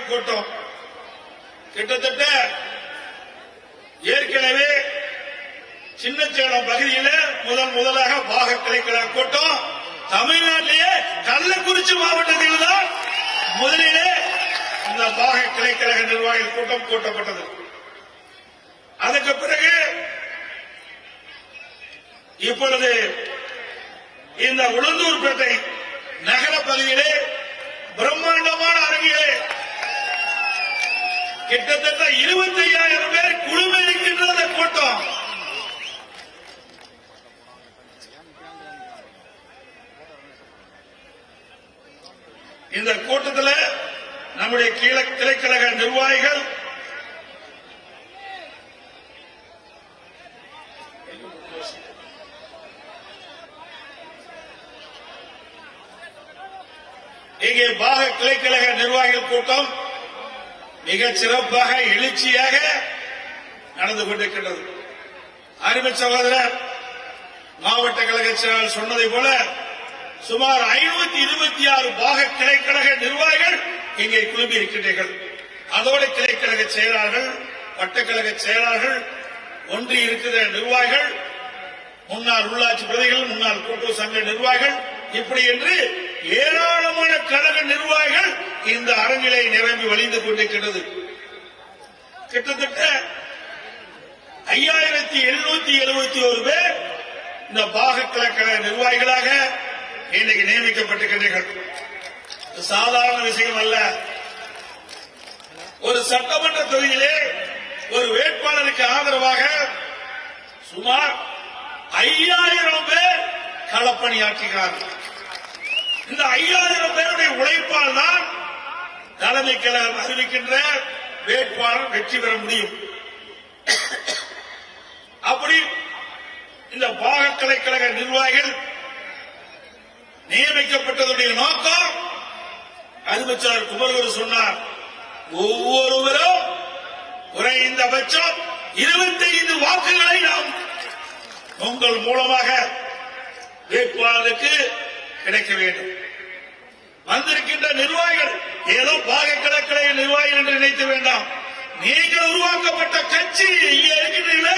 கூட்டம் கிட்டத்தட்ட ஏற்கனவே சின்னச்சேலம் பகுதியில் முதலாக பாக கிளைக்கழக கூட்டம் தமிழ்நாட்டிலேயே கள்ளக்குறிச்சி மாவட்டத்தில் தான் முதலிலே இந்த பாக கிளைக்கழக நிர்வாகிகள் கூட்டம் கூட்டப்பட்டது. அதற்கு பிறகு இப்பொழுது இந்த உளுந்தூர்பேட்டை நகர பகுதியிலே பிரம்மாண்டமான அரங்கிலே கிட்டத்தட்ட 25,000 பேர் குழுமை இருக்கின்ற கூட்டம். இந்த கூட்டத்தில் நம்முடைய கிளைக்கழக நிர்வாகிகள் இங்கே பாக கிளைக்கழக நிர்வாகிகள் கூட்டம் மிக சிறப்பாக எழுச்சியாக நடந்து கொண்டிருக்கின்றது. அருமை சகோதரர் மாவட்ட கழக செயலாளர் சொன்னதை போல சுமார் 526 பாக கிளைக்கழக நிர்வாகிகள் இங்கே குழுமி இருக்கின்றீர்கள். அதோடு கிளைக்கழக செயலாளர்கள், வட்டக்கழக செயலாளர்கள், ஒன்றி இருக்கிற நிர்வாகிகள், முன்னாள் உள்ளாட்சி பிரதிகள், முன்னாள் கூட்டுறவு சங்க நிர்வாகிகள், இப்படி என்று ஏராளமான கழக நிர்வாகிகள் இந்த அரங்கிலே நிரம்பி வழிந்து கொண்டிருக்கிறது. கிட்டத்தட்ட 5771 பேர் இந்த பாக கிளைக்கழக நிர்வாகிகளாக இன்றைக்கு நியமிக்கப்பட்டிருக்கிறீர்கள். சாதாரண விஷயம் அல்ல. ஒரு சட்டமன்ற தொகுதியிலே ஒரு வேட்பாளருக்கு ஆதரவாக சுமார் 5000 பேர் களப்பணியாற்றுகிறார்கள். இந்த 5000 பேருடைய உழைப்பால் தான் தலைமை கழகம் அறிவிக்கின்ற வேட்பாளர் வெற்றி பெற முடியும். அப்படி இந்த பாக கிளைக்கழக நிர்வாகிகள் நியமிக்கப்பட்டதுடைய நோக்கம் அறிவிச்சார் குமரகுரு சொன்னார், ஒவ்வொருவரும் குறைந்தபட்சம் 25 வாக்குகளை நாம் உங்கள் மூலமாக வேட்பாளருக்கு கிடைக்க வேண்டும். வந்திருக்கின்ற நிர்வாகிகள் ஏதோ பாக கிளைக்கழக நிர்வாகிகள் என்று நினைத்து வேண்டாம். நீங்கள் உருவாக்கப்பட்ட கட்சி இங்கே இருக்கின்றீர்களே,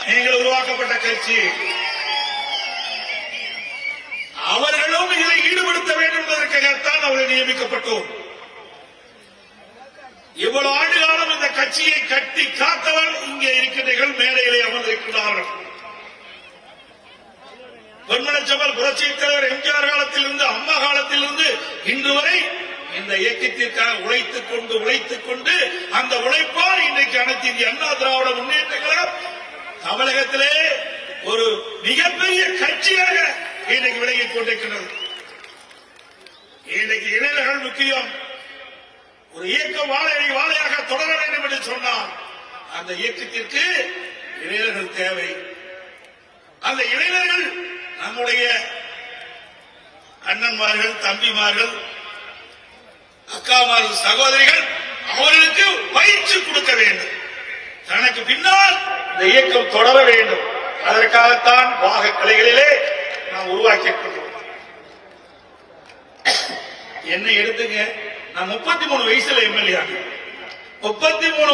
நீங்கள் உருவாக்கப்பட்ட கட்சி, அவர்களும் இதில் ஈடுபடுத்த வேண்டும் என்பதற்காகத்தான் அவர்கள் நியமிக்கப்பட்டோம். இவ்வளவு ஆண்டு காலம் இந்த கட்சியை கட்டி காத்தவர் இங்கே இருக்கின்றீர்கள், மேடையிலே அமர்ந்திருக்கிறார்கள். பொன்மனச்செம்மல் புரட்சித் தலைவர் எம்ஜிஆர் காலத்திலிருந்து, அம்மா காலத்திலிருந்து இன்று வரை இந்த இயக்கத்திற்காக உழைத்துக் கொண்டு அந்த உழைப்பால் இன்றைக்கு அனைத்து இந்திய அண்ணா திராவிட முன்னேற்ற கழகம் தமிழகத்திலே ஒரு மிகப்பெரிய கட்சியாக இன்றைக்கு விலகிக் கொண்டிருக்கிறது. இன்றைக்கு இளைஞர்கள் முக்கியம். ஒரு இயக்கம் வாழையாக தொடர வேண்டும் என்று சொன்னால் அந்த இயக்கத்திற்கு இளைஞர்கள் தேவை. அந்த இளைஞர்கள் நம்முடைய அண்ணன்மார்கள், தம்பிமார்கள், அக்காமார்கள், சகோதரிகள், அவர்களுக்கு பயிற்சி கொடுக்க வேண்டும். தனக்கு பின்னால் இந்த இயக்கம் தொடர வேண்டும். அதற்காகத்தான் பாக கிளைகளிலே நாம் உருவாக்கி இருக்கிறோம். என்ன எடுத்துங்க, நான் 33 வயசுல எம்எல்ஏ ஆனேன். 33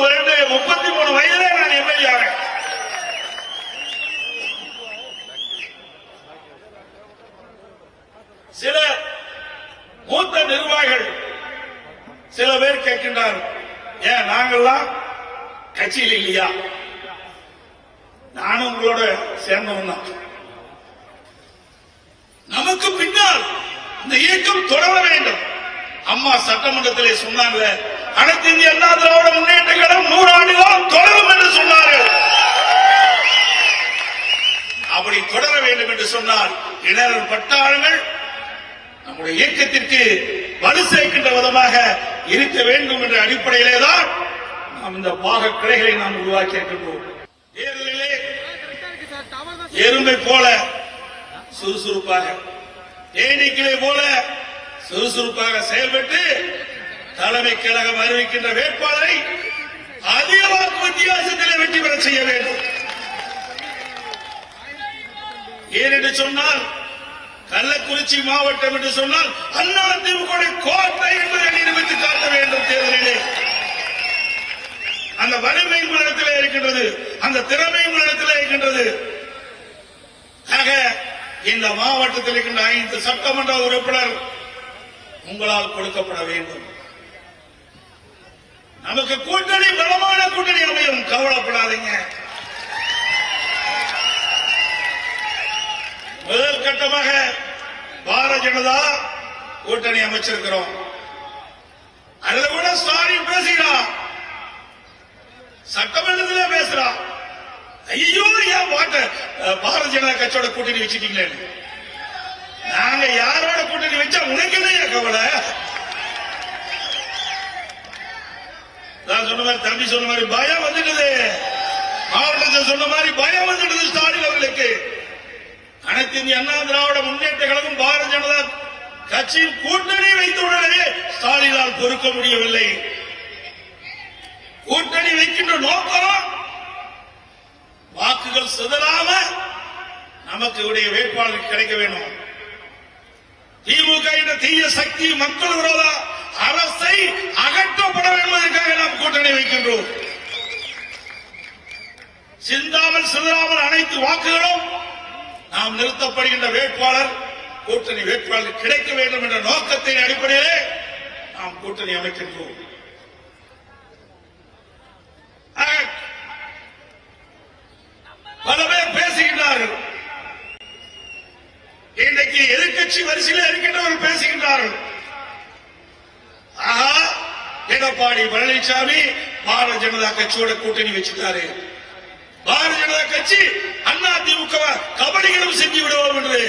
வயதிலே நான் எம்எல்ஏ ஆனேன். சில மூத்த நிர்வாகிகள் சில பேர் கேட்கின்றார்கள், ஏன் நாங்கள்லாம் கட்சியில் இல்லையா? நானும் உங்களோட சேர்ந்தவன் தான். நமக்கு பின்னால் இந்த இயக்கம் தொடர வேண்டும். அம்மா சட்டமன்றத்திலே சொன்னாங்க, அனைத்து இந்திய அண்ணா திராவிட முன்னேற்ற கழகம் 100 ஆண்டு காலம் தொடரும் என்று சொன்னார்கள். அப்படி தொடர வேண்டும் என்று சொன்னால் இளைஞர் பட்டாளங்கள் நம்முடைய இயக்கத்திற்கு வலு சேர்க்கின்ற விதமாக இருக்க வேண்டும் என்ற அடிப்படையிலே தான் நாம் இந்த பாக கிளைகளை நாம் உருவாக்கி இருக்கின்றோம். தேர்தலிலே எறும்பை போல சுறுசுறுப்பாக, தேனீக்களை போல சுறுசுறுப்பாக செயல்பட்டு தலைமை கழகம் அறிவிக்கின்ற வேட்பாளரை அதிக வாக்கு வித்தியாசத்திலே வெற்றி பெற செய்ய வேண்டும். ஏனென்று சொன்னால் கள்ளக்குறிச்சி மாவட்டம் என்று சொன்னால் அண்ணா திமுக கோட்டை என்பதை நிரூபித்து காட்ட வேண்டும். தேர்தலிலே மாவட்டத்தில் இருக்கின்ற 5 சட்டமன்ற உறுப்பினர் உங்களால் கொடுக்கப்பட வேண்டும். நமக்கு கூட்டணி பலமான கூட்டணி அமையும், கவலைப்படாதீங்க. முதல் கட்டமாக பாரதிய ஜனதா கூட்டணி அமைச்சிருக்கிறோம். அதுல கூட ஸ்டாலின் பேசுகிறார், சட்டமன்றத்தில் பேசுறார், ஐயோ ஏன் பாரதிய ஜனதா கட்சியோட கூட்டணி வச்சுட்டீங்களே, நாங்க யாரோட கூட்டணி வச்சா உனக்கு என்ன கவலை? நான் சொன்ன மாதிரி தம்பி சொன்ன மாதிரி பயம் வந்துட்டது, மாவட்டத்தில் சொன்ன மாதிரி பயம் வந்துட்டது ஸ்டாலின் அவர்களுக்கு. அனைத்து இந்திய அண்ணா திராவிட முன்னேற்ற கழகம் பாரதிய ஜனதா கட்சியின் கூட்டணி வைத்தவுடனே ஸ்டாலினால் பொறுக்க முடியவில்லை. கூட்டணி வைக்கின்ற நோக்கம் வாக்குகள் சிதறாம நமக்கு உடைய வேட்பாளர் கிடைக்க வேண்டும். திமுக என்ற தீய சக்தி மக்கள் விரோத அரசை அகற்றப்பட என்பதற்காக நாம் கூட்டணி வைக்கின்றோம். சிந்தாமல் சிதறாமல் அனைத்து வாக்குகளும் நாம் நிறுத்தப்படுகின்ற வேட்பாளர் கூட்டணி வேட்பாளர் கிடைக்க வேண்டும் என்ற நோக்கத்தின் அடிப்படையிலே நாம் கூட்டணி அமைக்கின்றோம். பல பேர் பேசுகின்றார்கள், இன்றைக்கு எதிர்கட்சி வரிசையில் இருக்கின்றவர்கள் பேசுகின்றார்கள். ஆஹா, எடப்பாடி பழனிசாமி பாரதிய ஜனதா கட்சியோட கூட்டணி வச்சுட்டாரு, பாரதிய ஜனதா கட்சி அண்ணா திமுக கபடிகளும் செஞ்சு விடுவோம் என்று.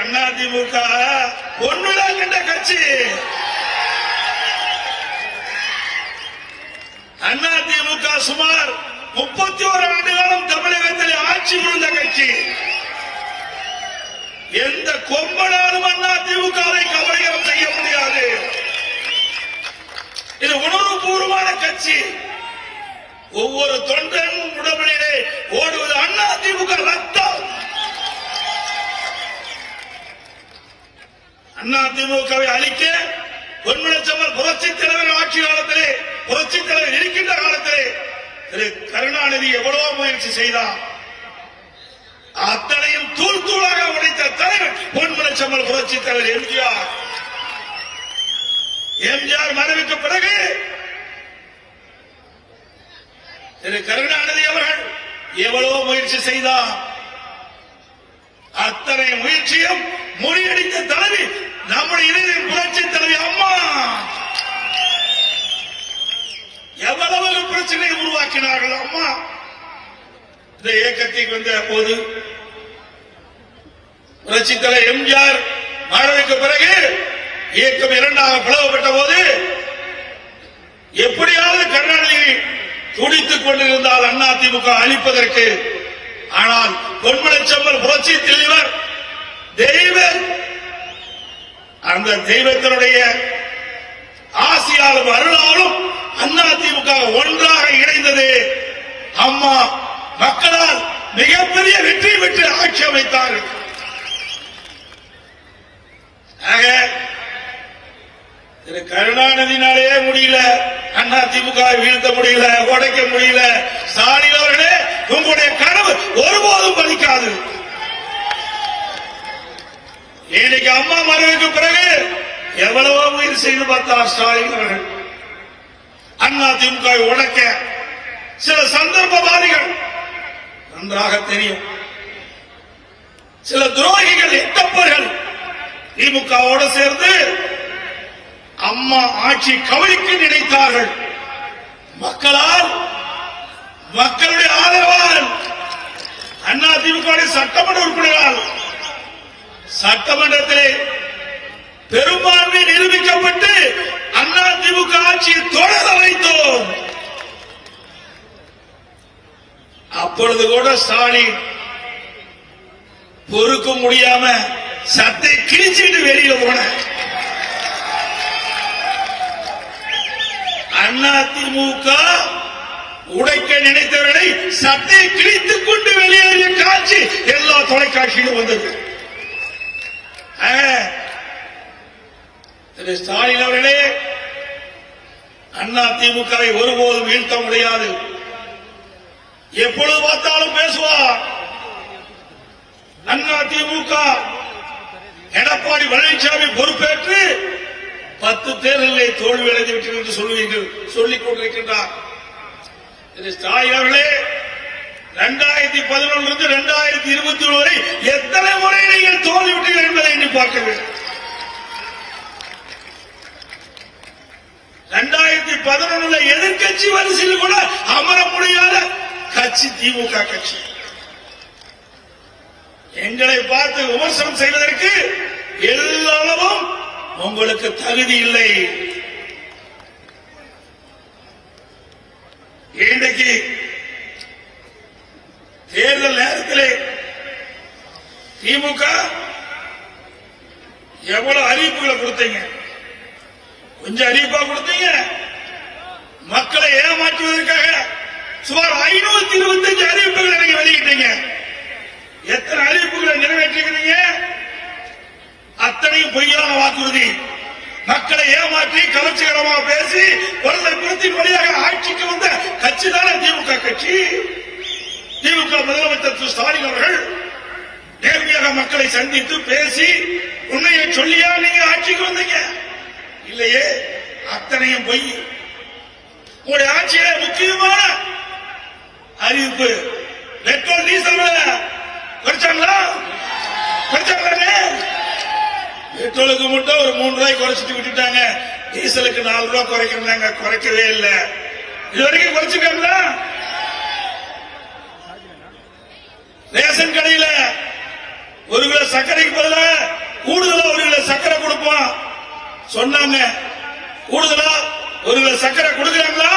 அண்ணா திமுக ஒன்றுதான் கண்ட கட்சி. அண்ணா திமுக சுமார் 31 ஆண்டு காலம் தமிழகத்தில் ஆட்சி புரிந்த கட்சி. எந்த கொம்பனாலும் அண்ணா திமுகவை கபடிகளும் செய்ய முடியாது. இது உணர்வுபூர்வமான கட்சி. ஒவ்வொரு தொண்டன் உடம்பிலே ஓடுவது அண்ணா திமுக ரத்தம். அண்ணா திமுகவை அழிக்க பொன்மனச்செம்மல் புரட்சித் தலைவர் ஆட்சி காலத்திலே, புரட்சித் தலைவர் இருக்கின்ற காலத்திலே திரு கருணாநிதி எவ்வளவோ முயற்சி செய்தார். அத்தனையும் தூள் தூளாக உடைத்த தலைவர் பொன்மனச்செம்மல் புரட்சித் தலைவர் எம்ஜிஆர். எம்ஜிஆர் மறைவுக்கு பிறகு திரு கருணாநிதி அவர்கள் எவ்வளவு முயற்சி செய்தார். அத்தனை முயற்சியும் முறியடித்த தலைவி நம்முடைய இளைஞர் புரட்சி தலைவி அம்மா. எவ்வளவு பிரச்சனையை உருவாக்கினார்கள் அம்மா. இந்த இயக்கத்துக்கு வந்த போது புரட்சி தலைவர் எம்ஜிஆர் மறைவுக்கு பிறகு இயக்கம் இரண்டாக பிளவுபட்ட போது எப்படியாவது கருணாநிதி துடித்துக் கொண்டிருந்தால் அண்ணா திமுக அழிப்பதற்கு. ஆனால் பொன்மனச்செம்மல் புரட்சி தலைவர் தெய்வம், அந்த தெய்வத்தினுடைய ஆசியாலும் அருளாலும் அண்ணா திமுக ஒன்றாக இணைந்தது. அம்மா மக்களால் மிகப்பெரிய வெற்றி பெற்று ஆட்சி அமைத்தார்கள். திரு கருணாநிதினாலே முடியல, அண்ணா திமுக வீழ்த்த முடியல, உடைக்க முடியல. ஸ்டாலின் அவர்களே, உங்களுடைய கனவு ஒருபோதும் பலிக்காது. இன்னைக்கு அம்மா மறைவுக்கு பிறகு எவ்வளவோ முயற்சி செய்து பார்த்தார் ஸ்டாலின் அவர்கள் அண்ணா திமுக உடைக்க. சில சந்தர்ப்பவாதிகள் நன்றாக தெரியும், சில துரோகிகள் எட்டப்பர்கள் திமுகவோடு சேர்ந்து அம்மா ஆட்சி கவிழ்க்க நினைத்தார்கள். மக்களால், மக்களுடைய ஆதரவால், அண்ணா திமுக சட்டமன்ற உறுப்பினரால் சட்டமன்றத்திலே பெரும்பான்மை நிரூபிக்கப்பட்டு அண்ணா திமுக ஆட்சியை தொடர வைத்தோம். அப்பொழுது கூட ஸ்டாலின் பொறுக்க முடியாம சட்டை கிழிச்சிட்டு வெளியில போன. அண்ணா திமுக உடைக்க நினைத்தவர்களை சட்டை கிழித்துக் கொண்டு வெளியேறிய காட்சி எல்லா தொலைக்காட்சியிலும் வந்தது. திரு ஸ்டாலின் அவர்களே, அண்ணா திமுகவை ஒருபோதும் வீழ்த்த முடியாது. எப்பொழுது பார்த்தாலும் பேசுவார், அதிமுக எடப்பாடி பழனிசாமி பொறுப்பேற்று 10 தேர்தலில் தோல்வி அடைந்து விட்டது என்று சொல்லுவீர்கள், சொல்லிக் கொண்டிருக்கின்றார். ஸ்டாலின் அவர்களே, 2011 2021 வரை எத்தனை முறை நீங்கள் தோல்விவிட்டீர்கள் என்பதை எண்ணி பார்க்க வேண்டும். 2011 எதிர்கட்சி வரிசையில் கூட அமர முடியாத கட்சி திமுக கட்சி. எங்களை பார்த்து விமர்சனம் செய்வதற்கு எல்லாரும் உங்களுக்கு தகுதி இல்லை. இன்றைக்கு தேர்தல் நேரத்தில் திமுக எவ்வளவு அறிவிப்புகளை கொடுத்தீங்க, கொஞ்சம் அறிவிப்பா கொடுத்தீங்க. மக்களை ஏமாற்றுவதற்காக சுமார் 525 அறிவிப்புகளை நீங்க வெளியிட்டீங்க. எத்தனை அறிவிப்புகளை நிறைவேற்றிக்கிறீங்க? அத்தனையும் பொய்யான வாக்குறுதி. மக்களை ஏமாற்றி கவர்ச்சிகரமாக பேசி குரலை புறத்தின் வழியாக ஆட்சிக்கு வந்த கட்சி தானே திமுக கட்சி. திமுக முதலமைச்சர் ஸ்டாலின் அவர்கள் நேர்மையாக மக்களை சந்தித்து பேசி உண்மையை சொல்லியா நீங்க ஆட்சிக்கு வந்தீங்க? இல்லையே, அத்தனையும் பொய். உங்களுடைய ஆட்சியில முக்கியமான அறிவிப்பு பெட்ரோல் டீசல் குறைச்சாங்களா? பெட்ரோலுக்கு மட்டும் ஒரு 3 ரூபாய் குறைச்சிட்டு விட்டுட்டாங்க. டீசலுக்கு 4 ரூபாய் குறைக்கிறாங்க, குறைக்கவே இல்லை. இதுவரைக்கும் குறைச்சிருக்காங்களா? ரேஷன் கடையில 1 கிலோ சர்க்கரைக்கு பதிலா கூடுதலா 1 கிலோ சர்க்கரை கொடுப்போம் சொன்னாங்க. கூடுதலா 1 கிலோ சர்க்கரை கொடுக்கிறாங்களா?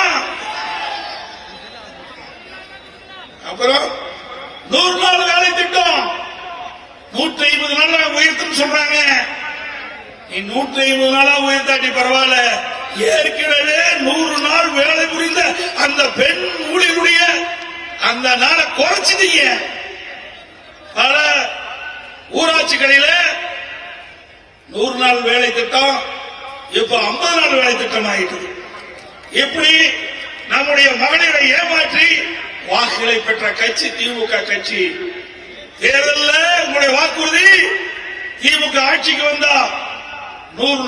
அப்புறம் 100 நாள் வேலை திட்டம் 150 நாள் உயர்த்துன்னு சொல்றாங்க. நீ 150 நாளா உயர்த்தாட்டி பரவாயில்ல, ஏற்கனவே 100 நாள் வேலை புரிந்த அந்த பெண் ஊழியருடைய அந்த நாளை குறைச்சிட்டீங்க. பல ஊராட்சி கடையில 100 நாள் வேலை திட்டம் இப்ப 50 நாள் வேலை திட்டம் ஆயிட்டு. இப்படி நம்முடைய மகளிரை ஏமாற்றி வாக்குகளை பெற்ற கட்சி திமுக கட்சி. தேர்தலில் உங்களுடைய வாக்குறுதி திமுக ஆட்சிக்கு வந்தா 100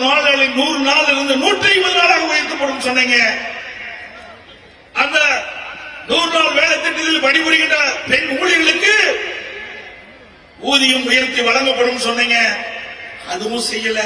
நாள் இருந்து 150 நாளாக உயர்த்தப்படும் சொன்னீங்க. அந்த 100 நாள் வேலை திட்டத்தில் பணிபுரிகின்ற பெண் ஊழியர்களுக்கு ஊதியம் உயர்த்தி வழங்கப்படும் சொன்னீங்க. அதுவும் செய்யல.